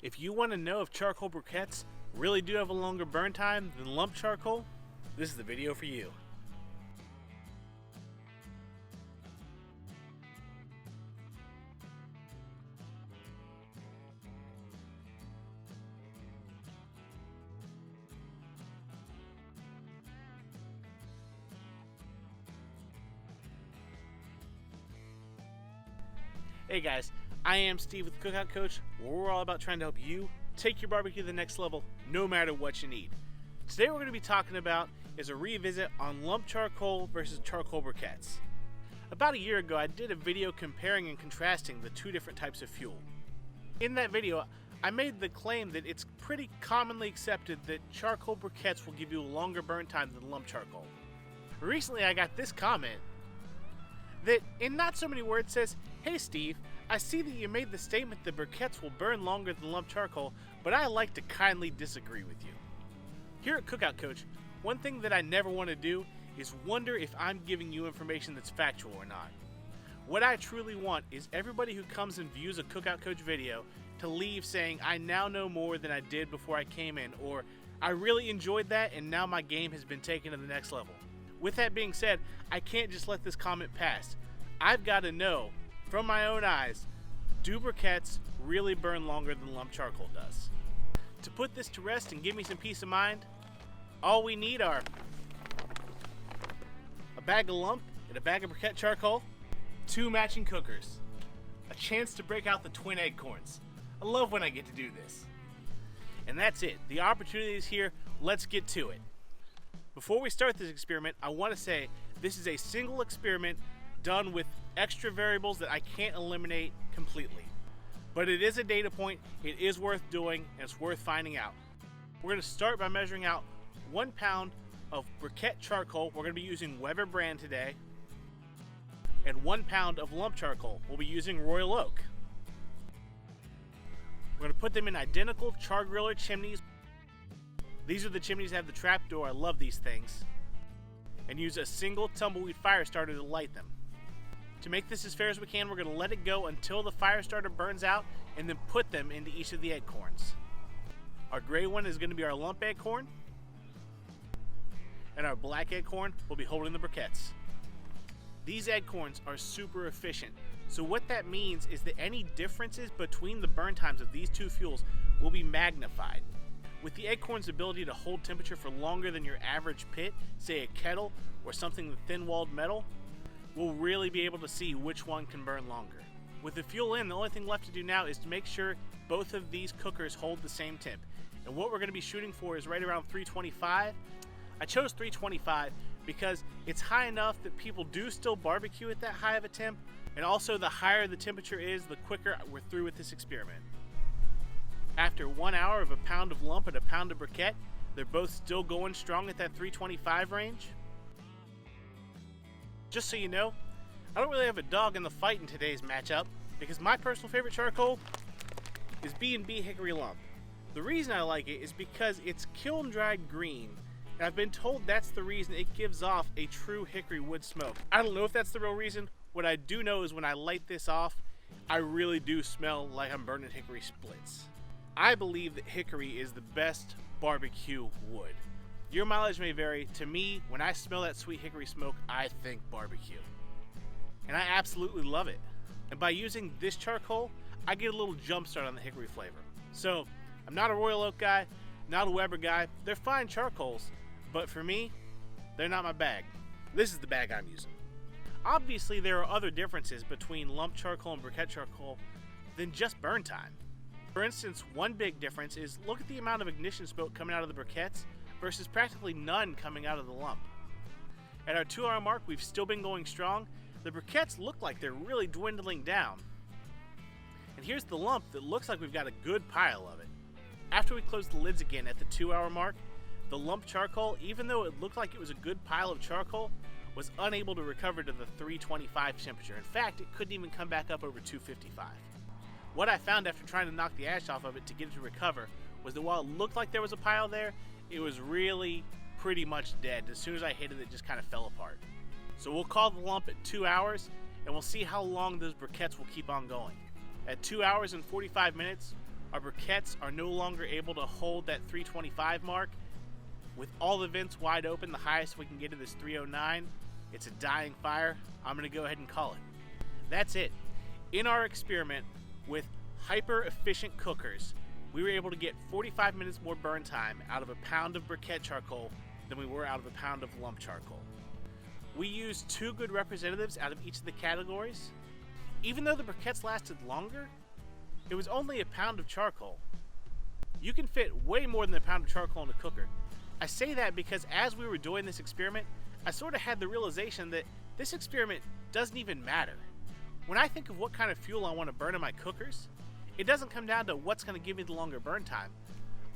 If you want to know if charcoal briquettes really do have a longer burn time than lump charcoal, this is the video for you. Hey guys, I am Steve with Cookout Coach, where we're all about trying to help you take your barbecue to the next level, no matter what you need. Today we're going to be talking about is a revisit on lump charcoal versus charcoal briquettes. About a year ago, I did a video comparing and contrasting the two different types of fuel. In that video, I made the claim that it's pretty commonly accepted that charcoal briquettes will give you a longer burn time than lump charcoal. Recently, I got this comment that, in not so many words, says, "Hey Steve, I see that you made the statement that briquettes will burn longer than lump charcoal, but I like to kindly disagree with you." Here at Cookout Coach, one thing that I never want to do is wonder if I'm giving you information that's factual or not. What I truly want is everybody who comes and views a Cookout Coach video to leave saying, "I now know more than I did before I came in," or "I really enjoyed that and now my game has been taken to the next level." With that being said, I can't just let this comment pass. I've got to know, from my own eyes, do briquettes really burn longer than lump charcoal does? To put this to rest and give me some peace of mind, all we need are a bag of lump and a bag of briquette charcoal, 2 matching cookers, a chance to break out the twin acorns. I love when I get to do this. And that's it. The opportunity is here. Let's get to it. Before we start this experiment, I want to say this is a single experiment done with extra variables that I can't eliminate completely. But it is a data point, it is worth doing, and it's worth finding out. We're going to start by measuring out 1 pound of briquette charcoal. We're going to be using Weber brand today. And 1 pound of lump charcoal. We'll be using Royal Oak. We're going to put them in identical Char-Griler chimneys. These are the chimneys that have the trapdoor. I love these things. And use a single tumbleweed fire starter to light them. To make this as fair as we can, we're going to let it go until the fire starter burns out and then put them into each of the acorns. Our gray one is going to be our lump acorn, and our black acorn will be holding the briquettes. These acorns are super efficient, so what that means is that any differences between the burn times of these two fuels will be magnified. With the acorn's ability to hold temperature for longer than your average pit, say a kettle or something with thin-walled metal, we'll really be able to see which one can burn longer. With the fuel in, the only thing left to do now is to make sure both of these cookers hold the same temp. And what we're going to be shooting for is right around 325. I chose 325 because it's high enough that people do still barbecue at that high of a temp, and also the higher the temperature is, the quicker we're through with this experiment. After 1 hour of a pound of lump and a pound of briquette, they're both still going strong at that 325 range. Just so you know, I don't really have a dog in the fight in today's matchup because my personal favorite charcoal is BNB Hickory Lump. The reason I like it is because it's kiln dried green, and I've been told that's the reason it gives off a true hickory wood smoke. I don't know if that's the real reason. What I do know is when I light this off, I really do smell like I'm burning hickory splits. I believe that hickory is the best barbecue wood. Your mileage may vary. To me, when I smell that sweet hickory smoke, I think barbecue. And I absolutely love it. And by using this charcoal, I get a little jump start on the hickory flavor. So, I'm not a Royal Oak guy, not a Weber guy. They're fine charcoals, but for me, they're not my bag. This is the bag I'm using. Obviously, there are other differences between lump charcoal and briquette charcoal than just burn time. For instance, one big difference is look at the amount of ignition smoke coming out of the briquettes versus practically none coming out of the lump. At our 2 hour mark, we've still been going strong. The briquettes look like they're really dwindling down. And here's the lump that looks like we've got a good pile of it. After we closed the lids again at the 2 hour mark, the lump charcoal, even though it looked like it was a good pile of charcoal, was unable to recover to the 325 temperature. In fact, it couldn't even come back up over 255. What I found after trying to knock the ash off of it to get it to recover was that while it looked like there was a pile there, it was really pretty much dead. As soon as I hit it, it just kind of fell apart. So we'll call the lump at 2 hours, and we'll see how long those briquettes will keep on going. At 2 hours and 45 minutes, Our briquettes are no longer able to hold that 325 mark. With all the vents wide open, the highest we can get is 309. It's a dying fire. I'm going to go ahead and call it. That's it. In our experiment with hyper efficient cookers, we were able to get 45 minutes more burn time out of a pound of briquette charcoal than we were out of a pound of lump charcoal. We used 2 good representatives out of each of the categories. Even though the briquettes lasted longer, it was only a pound of charcoal. You can fit way more than a pound of charcoal in a cooker. I say that because as we were doing this experiment, I sort of had the realization that this experiment doesn't even matter. When I think of what kind of fuel I want to burn in my cookers, it doesn't come down to what's going to give me the longer burn time.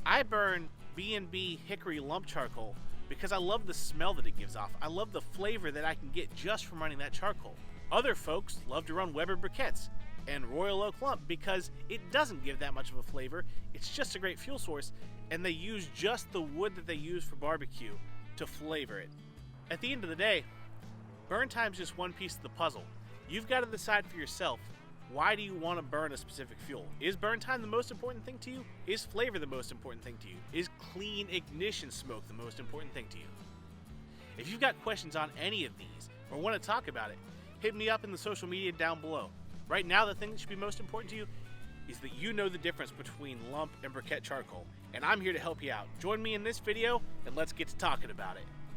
I burn BNB Hickory Lump charcoal because I love the smell that it gives off. I love the flavor that I can get just from running that charcoal. Other folks love to run Weber briquettes and Royal Oak Lump because it doesn't give that much of a flavor. It's just a great fuel source, and they use just the wood that they use for barbecue to flavor it. At the end of the day, burn time is just one piece of the puzzle. You've got to decide for yourself, why do you want to burn a specific fuel? Is burn time the most important thing to you? Is flavor the most important thing to you? Is clean ignition smoke the most important thing to you? If you've got questions on any of these or want to talk about it, hit me up in the social media down below. Right now, the thing that should be most important to you is that you know the difference between lump and briquette charcoal, and I'm here to help you out. Join me in this video, and let's get to talking about it.